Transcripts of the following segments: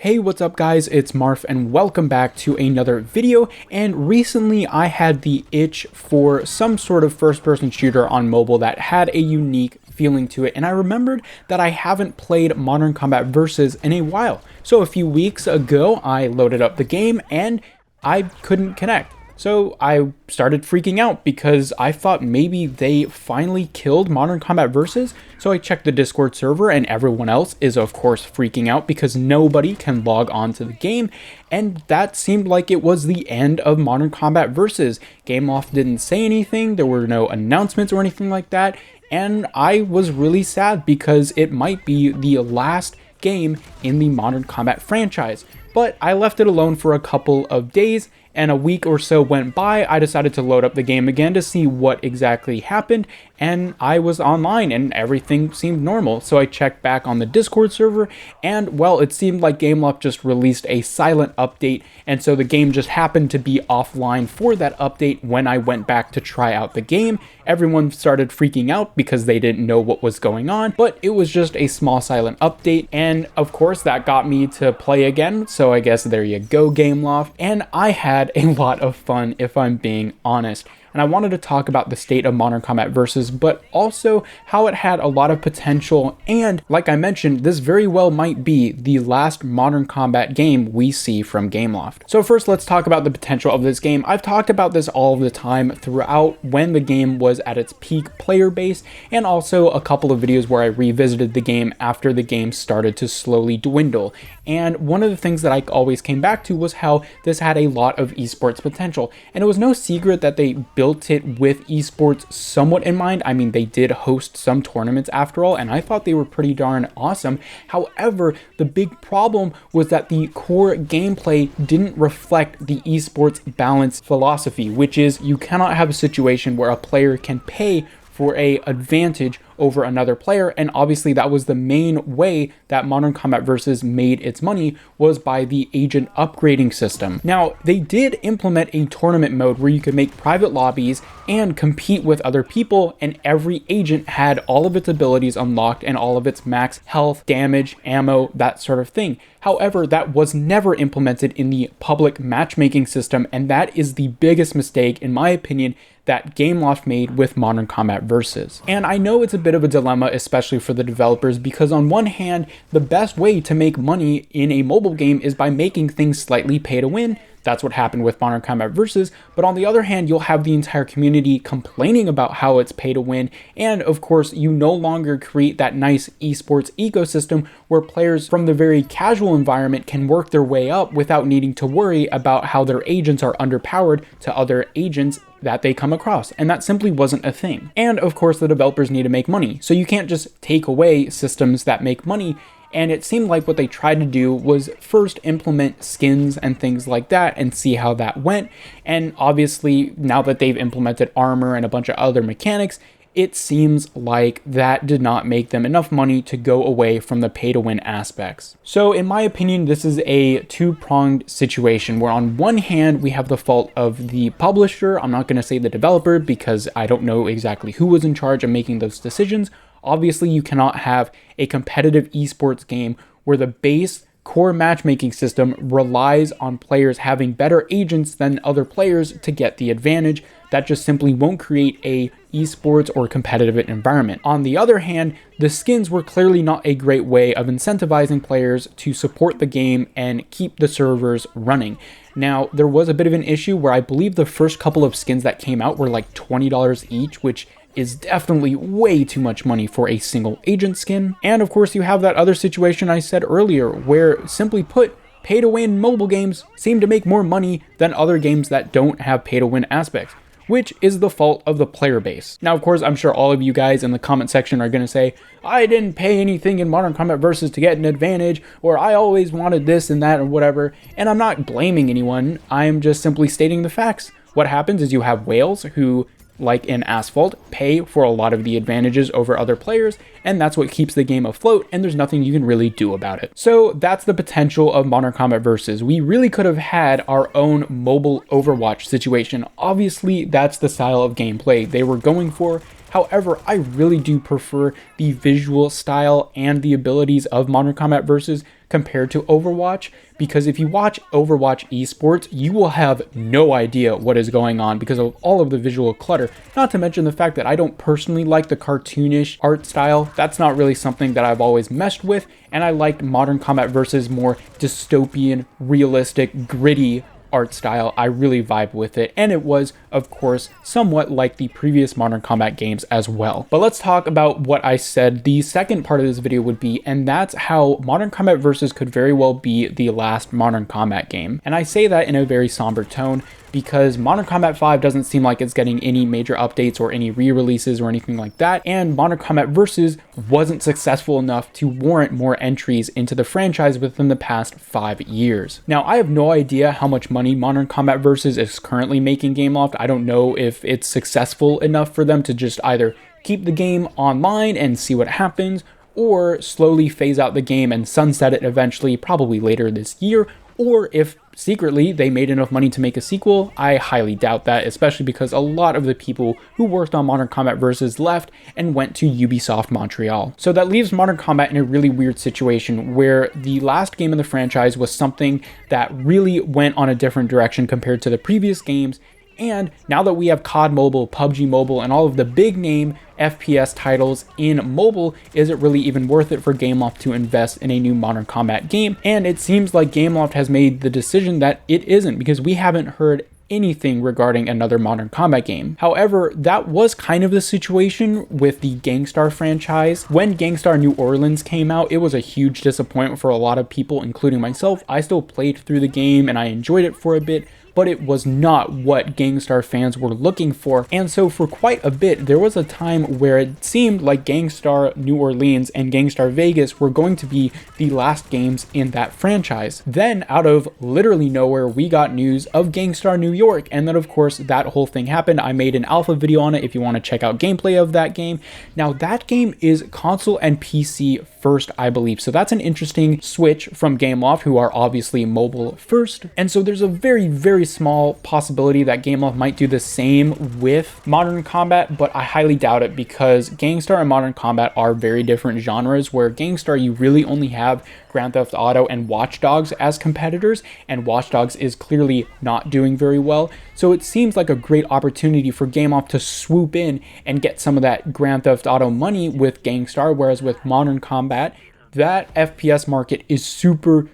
Hey, what's up guys, it's Marf and welcome back to another video. And recently I had the itch for some sort of first-person shooter on mobile that had a unique feeling to it, and I remembered that I haven't played Modern Combat Versus in a while. So a few weeks ago I loaded up the game and I couldn't connect. So I started freaking out because I thought maybe they finally killed Modern Combat Versus. So I checked the Discord server and everyone else is of course freaking out because nobody can log on to the game. And that seemed like it was the end of Modern Combat Versus. Gameloft didn't say anything, there were no announcements or anything like that. And I was really sad because it might be the last game in the Modern Combat franchise. But I left it alone for a couple of days, and a week or so went by. I decided to load up the game again to see what exactly happened, and I was online and everything seemed normal. So I checked back on the Discord server, and well, it seemed like Gameloft just released a silent update, and so the game just happened to be offline for that update when I went back to try out the game. Everyone started freaking out because they didn't know what was going on, but it was just a small silent update, and of course that got me to play again. So I guess there you go, Gameloft. And I had a lot of fun, if I'm being honest. And I wanted to talk about the state of Modern Combat Versus, but also how it had a lot of potential, and like I mentioned, this very well might be the last Modern Combat game we see from Gameloft. So first, let's talk about the potential of this game. I've talked about this all the time throughout when the game was at its peak player base, and also a couple of videos where I revisited the game after the game started to slowly dwindle. And one of the things that I always came back to was how this had a lot of esports potential. And it was no secret that they built it with esports somewhat in mind. I mean, they did host some tournaments after all, and I thought they were pretty darn awesome. However, the big problem was that the core gameplay didn't reflect the esports balance philosophy, which is you cannot have a situation where a player can pay for an advantage over another player, and obviously that was the main way that Modern Combat Versus made its money, was by the agent upgrading system. Now, they did implement a tournament mode where you could make private lobbies and compete with other people, and every agent had all of its abilities unlocked and all of its max health, damage, ammo, that sort of thing. However, that was never implemented in the public matchmaking system, and that is the biggest mistake, in my opinion, that Gameloft made with Modern Combat Versus. And I know it's a bit of a dilemma, especially for the developers, because on one hand, the best way to make money in a mobile game is by making things slightly pay to win. That's what happened with Modern Combat Versus, but on the other hand, you'll have the entire community complaining about how it's pay to win, and of course, you no longer create that nice esports ecosystem where players from the very casual environment can work their way up without needing to worry about how their agents are underpowered to other agents that they come across, and that simply wasn't a thing. And of course, the developers need to make money, so you can't just take away systems that make money. And it seemed like what they tried to do was first implement skins and things like that and see how that went. And obviously, now that they've implemented armor and a bunch of other mechanics, it seems like that did not make them enough money to go away from the pay-to-win aspects. So in my opinion, this is a two-pronged situation where on one hand, we have the fault of the publisher. I'm not going to say the developer because I don't know exactly who was in charge of making those decisions. Obviously, you cannot have a competitive esports game where the base core matchmaking system relies on players having better agents than other players to get the advantage. That just simply won't create a esports or competitive environment. On the other hand, the skins were clearly not a great way of incentivizing players to support the game and keep the servers running. Now, there was a bit of an issue where I believe the first couple of skins that came out were like $20 each, which is definitely way too much money for a single agent skin. And of course, you have that other situation I said earlier, where simply put, pay-to-win mobile games seem to make more money than other games that don't have pay-to-win aspects, which is the fault of the player base. Now, of course, I'm sure all of you guys in the comment section are going to say, I didn't pay anything in Modern Combat Versus to get an advantage, or I always wanted this and that or whatever, and I'm not blaming anyone, I'm just simply stating the facts. What happens is you have whales who, like in Asphalt, pay for a lot of the advantages over other players, and that's what keeps the game afloat, and there's nothing you can really do about it. So that's the potential of Modern Combat Versus. We really could have had our own mobile Overwatch situation. Obviously, that's the style of gameplay they were going for. However, I really do prefer the visual style and the abilities of Modern Combat Versus compared to Overwatch, because if you watch Overwatch esports, you will have no idea what is going on because of all of the visual clutter. Not to mention the fact that I don't personally like the cartoonish art style. That's not really something that I've always messed with, and I liked Modern Combat Versus more dystopian, realistic, gritty art style. I really vibe with it, and it was, of course, somewhat like the previous Modern Combat games as well. But let's talk about what I said the second part of this video would be, and that's how Modern Combat Versus could very well be the last Modern Combat game. And I say that in a very somber tone because Modern Combat 5 doesn't seem like it's getting any major updates or any re-releases or anything like that, and Modern Combat Versus wasn't successful enough to warrant more entries into the franchise within the past 5 years. Now, I have no idea how much money Modern Combat Versus is currently making Gameloft. I don't know if it's successful enough for them to just either keep the game online and see what happens, or slowly phase out the game and sunset it eventually, probably later this year, or if secretly they made enough money to make a sequel. I highly doubt that, especially because a lot of the people who worked on Modern Combat Versus left and went to Ubisoft Montreal. So that leaves Modern Combat in a really weird situation where the last game in the franchise was something that really went on a different direction compared to the previous games. And now that we have COD Mobile, PUBG Mobile, and all of the big name FPS titles in mobile, is it really even worth it for Gameloft to invest in a new Modern Combat game? And it seems like Gameloft has made the decision that it isn't, because we haven't heard anything regarding another Modern Combat game. However, that was kind of the situation with the Gangstar franchise. When Gangstar New Orleans came out, it was a huge disappointment for a lot of people, including myself. I still played through the game and I enjoyed it for a bit, but it was not what Gangstar fans were looking for. And so for quite a bit, there was a time where it seemed like Gangstar New Orleans and Gangstar Vegas were going to be the last games in that franchise. Then out of literally nowhere, we got news of Gangstar New York. And then of course that whole thing happened. I made an alpha video on it if you want to check out gameplay of that game. Now that game is console and PC first, I believe. So that's an interesting switch from Gameloft, who are obviously mobile first. And so there's a very small possibility that Gameloft might do the same with Modern Combat, but I highly doubt it because Gangstar and Modern Combat are very different genres, where Gangstar you really only have Grand Theft Auto and Watch Dogs as competitors, and Watch Dogs is clearly not doing very well. So it seems like a great opportunity for Gameloft to swoop in and get some of that Grand Theft Auto money with Gangstar, whereas with Modern Combat, that FPS market is super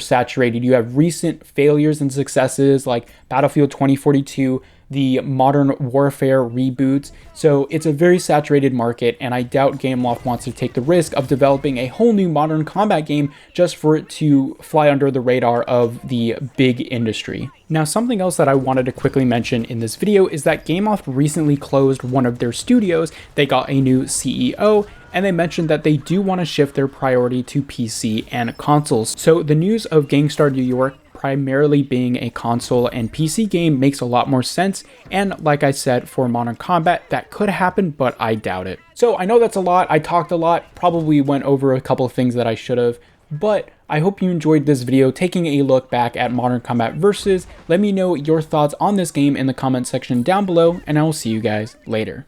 saturated. You have recent failures and successes like Battlefield 2042, the Modern Warfare reboots. So it's a very saturated market, and I doubt Gameloft wants to take the risk of developing a whole new Modern Combat game just for it to fly under the radar of the big industry. Now, something else that I wanted to quickly mention in this video is that Gameloft recently closed one of their studios. They got a new CEO, and they mentioned that they do want to shift their priority to PC and consoles. So the news of Gangstar New York primarily being a console and PC game makes a lot more sense, and like I said, for Modern Combat that could happen, but I doubt it. So I know that's a lot, I talked a lot, probably went over a couple of things that I should have, but I hope you enjoyed this video taking a look back at Modern Combat Versus. Let me know your thoughts on this game in the comment section down below, and I will see you guys later.